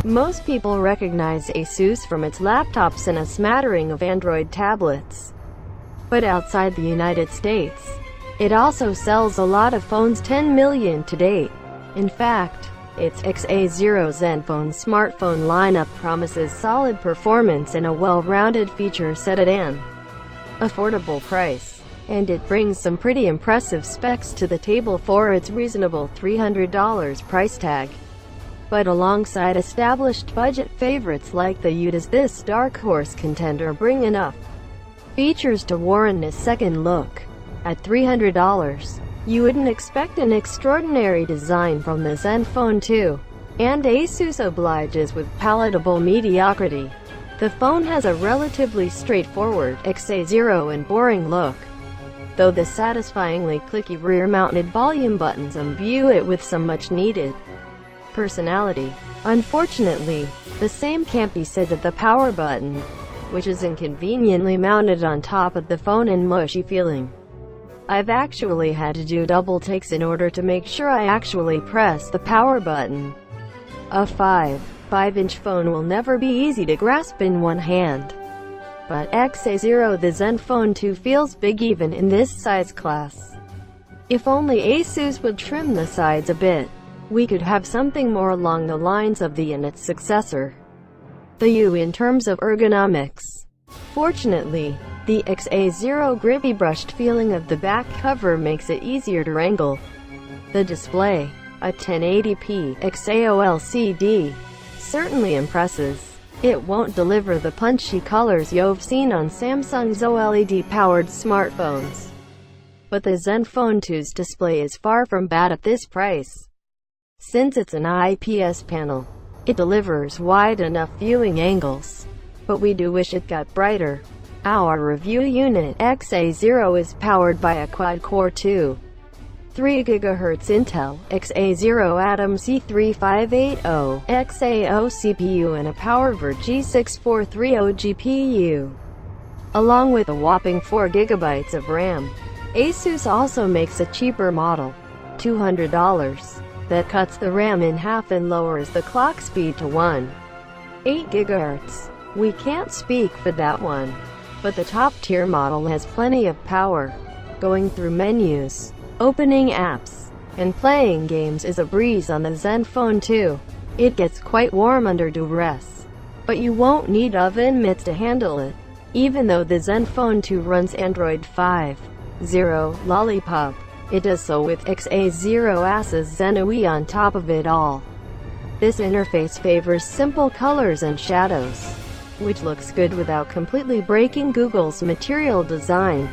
Most people recognize Asus from its laptops and a smattering of Android tablets. But outside the United States, it also sells a lot of phones, 10 million to date. In fact, its Asus ZenFone smartphone lineup promises solid performance and a well-rounded feature set at an affordable price. And it brings some pretty impressive specs to the table for its reasonable $300 price tag. But alongside established budget favorites like the U, does this dark horse contender bring enough features to warrant a second look? At $300, you wouldn't expect an extraordinary design from the ZenFone 2, and Asus obliges with palatable mediocrity. The phone has a relatively straightforward, Asus and boring look, though the satisfyingly clicky rear-mounted volume buttons imbue it with some much-needed personality. Unfortunately, the same can't be said of the power button, which is inconveniently mounted on top of the phone and mushy feeling. I've actually had to do double takes in order to make sure I actually press the power button. A 5.5-inch phone will never be easy to grasp in one hand. But Asus the ZenFone 2 feels big even in this size class. If only Asus would trim the sides a bit, we could have something more along the lines of the and its successor, the U, in terms of ergonomics. Fortunately, the Asus grippy brushed feeling of the back cover makes it easier to wrangle. The display, a 1080p XAOLCD, certainly impresses. It won't deliver the punchy colors you've seen on Samsung's OLED-powered smartphones. But the ZenFone 2's display is far from bad at this price. Since it's an IPS panel, it delivers wide enough viewing angles. But we do wish it got brighter. Our review unit, Asus, is powered by a quad-core 2.3 GHz Intel Asus Atom C3580 XAO CPU and a PowerVer G6430 GPU, along with a whopping 4 GB of RAM. Asus also makes a cheaper model, $200, that cuts the RAM in half and lowers the clock speed to 1.8 GHz. We can't speak for that one, but the top-tier model has plenty of power. Going through menus, opening apps, and playing games is a breeze on the ZenFone 2. It gets quite warm under duress, but you won't need oven mitts to handle it. Even though the ZenFone 2 runs Android 5.0 Lollipop, it does so with Asus ZenUI on top of it all. This interface favors simple colors and shadows, which looks good without completely breaking Google's material design.